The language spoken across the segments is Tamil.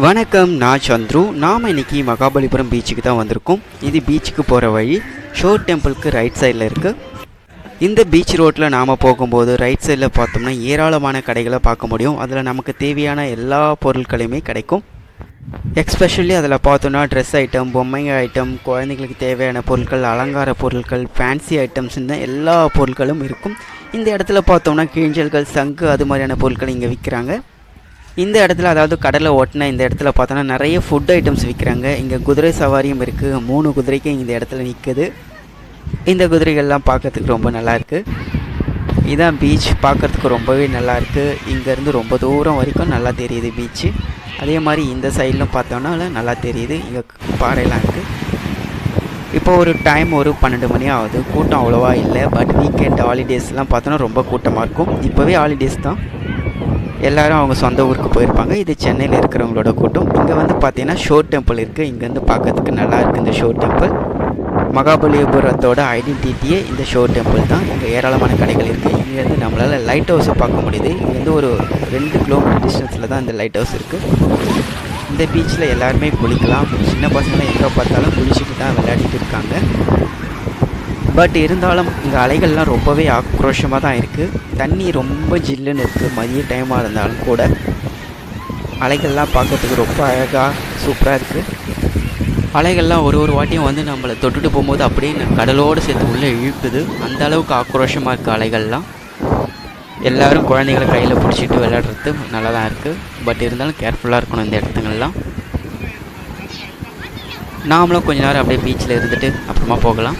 வணக்கம், நான் சந்துரு. நாம் இன்றைக்கி மகாபலிபுரம் பீச்சுக்கு தான் வந்திருக்கோம். இது பீச்சுக்கு போகிற வழி ஷோர் டெம்பிளுக்கு ரைட் சைடில் இருக்குது. இந்த பீச் ரோட்டில் நாம் போகும்போது ரைட் சைடில் பார்த்தோம்னா ஏராளமான கடைகளை பார்க்க முடியும். அதில் நமக்கு தேவையான எல்லா பொருட்களையுமே கிடைக்கும். எக்ஸ்பெஷலி அதில் பார்த்தோன்னா ட்ரெஸ் ஐட்டம், பொம்மைங்க ஐட்டம், குழந்தைங்களுக்கு தேவையான பொருட்கள், அலங்கார பொருட்கள், ஃபேன்சி ஐட்டம்ஸ்ன்னு எல்லா பொருட்களும் இருக்கும். இந்த இடத்துல பார்த்தோம்னா கிழிஞ்சல்கள், சங்கு, அது மாதிரியான பொருட்கள் இங்கே விற்கிறாங்க. இந்த இடத்துல, அதாவது கடலை ஓட்டின இந்த இடத்துல பார்த்தோன்னா நிறைய ஃபுட் ஐட்டம்ஸ் விற்கிறாங்க. இங்கே குதிரை சவாரியும் இருக்குது. 3 குதிரைக்கும் இந்த இடத்துல நிற்குது. இந்த குதிரைகள்லாம் பார்க்கறதுக்கு ரொம்ப நல்லாயிருக்கு. இதான் பீச், பார்க்குறதுக்கு ரொம்பவே நல்லாயிருக்கு. இங்கேருந்து ரொம்ப தூரம் வரைக்கும் நல்லா தெரியுது பீச்சு. அதே மாதிரி இந்த சைட்லும் பார்த்தோன்னா நல்லா தெரியுது. இங்கே பாறையெல்லாம் இருக்குது. இப்போ ஒரு 12 மணி ஆகுது. கூட்டம் அவ்வளோவா இல்லை. பட் வீக்கெண்ட் ஹாலிடேஸ்லாம் பார்த்தோன்னா ரொம்ப கூட்டமாக இருக்கும். இப்போவே ஹாலிடேஸ் தான், எல்லோரும் அவங்க சொந்த ஊருக்கு போயிருப்பாங்க. இது சென்னையில் இருக்கிறவங்களோட கூட்டம். இங்கே வந்து பார்த்தீங்கன்னா ஷோர் டெம்பிள் இருக்குது. இங்கேருந்து பார்க்கறதுக்கு நல்லா இருக்குது. இந்த ஷோர் டெம்பிள் மகாபலிபுரத்தோட ஐடென்டிட்டியே இந்த ஷோர் டெம்பிள் தான். இங்கே ஏராளமான கடைகள் இருக்குது. இங்கேருந்து நம்மளால் லைட் ஹவுஸை பார்க்க முடியுது. இங்கேருந்து ஒரு 2 கிலோமீட்டர் டிஸ்டன்ஸில் தான் இந்த லைட் ஹவுஸ் இருக்குது. இந்த பீச்சில் எல்லாருமே குளிக்கலாம். சின்ன பசங்களை எங்கே பார்த்தாலும் குளிச்சுட்டு தான் விளையாடிட்டு இருக்காங்க. பட் இருந்தாலும் இங்கே அலைகள்லாம் ரொம்பவே ஆக்ரோஷமாக தான் இருக்குது. தண்ணி ரொம்ப ஜில்லுன்னு இருக்குது. மதிய டைமாக இருந்தாலும் கூட அலைகள்லாம் பார்க்கறதுக்கு ரொம்ப அழகாக சூப்பராக இருக்குது. அலைகள்லாம் ஒரு வாட்டியும் வந்து நம்மளை தொட்டுட்டு போகும்போது அப்படியே கடலோடு சேர்த்து உள்ளே இழுக்குது. அந்த அளவுக்கு ஆக்ரோஷமாக இருக்குது அலைகள்லாம். எல்லோரும் குழந்தைகளை கையில் பிடிச்சிட்டு விளையாடுறது நல்லா தான் இருக்குது. பட் இருந்தாலும் கேர்ஃபுல்லாக இருக்கணும் இந்த இடத்துங்கள்லாம். நாமளும் கொஞ்ச நேரம் அப்படியே பீச்சில் இருந்துட்டு அப்புறமா போகலாம்.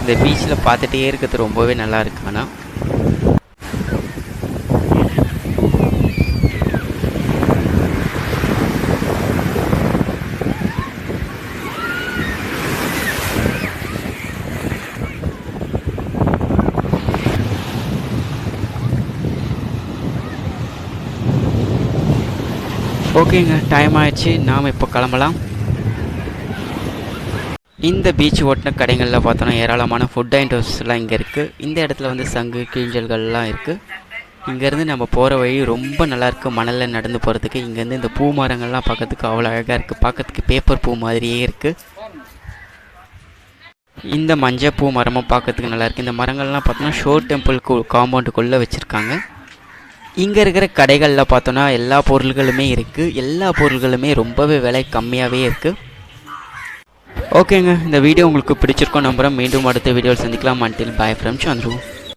இந்த பீச்சில் பார்த்துட்டே இருக்கிறது ரொம்பவே நல்லா இருக்கு. ஆனால் ஓகேங்க, டைம் ஆயிடுச்சு. நாம் இப்போ கிளம்பலாம். இந்த பீச் ஓட்டின கடைகளில் பார்த்தோன்னா ஏராளமான ஃபுட் ஐட்டம்ஸ்லாம் இங்கே இருக்குது. இந்த இடத்துல வந்து சங்கு, கிழிஞ்சல்கள்லாம் இருக்குது. இங்கேருந்து நம்ம போகிற வழி ரொம்ப நல்லாயிருக்கு. மணலில் நடந்து போகிறதுக்கு. இங்கேருந்து இந்த பூ மரங்கள்லாம் பார்க்கறதுக்கு அவ்வளோ அழகாக இருக்குது. பார்க்கறதுக்கு பேப்பர் பூ மாதிரியே இருக்குது. இந்த மஞ்சள் பூ மரமும் பார்க்கறதுக்கு நல்லாயிருக்கு. இந்த மரங்கள்லாம் பார்த்தோன்னா ஷோர் டெம்பிளுக்கு காம்பவுண்டுக்குள்ளே வச்சுருக்காங்க. இங்கே இருக்கிற கடைகளில் பார்த்தோன்னா எல்லா பொருள்களுமே இருக்குது. எல்லா பொருள்களுமே ரொம்பவே விலை கம்மியாகவே இருக்குது. ஓகேங்க, இந்த வீடியோ உங்களுக்கு பிடிச்சிருக்கோம் நம்புகிறேன். மீண்டும் அடுத்த வீடியோவில் சந்திக்கலாம். Until bye from Chandru.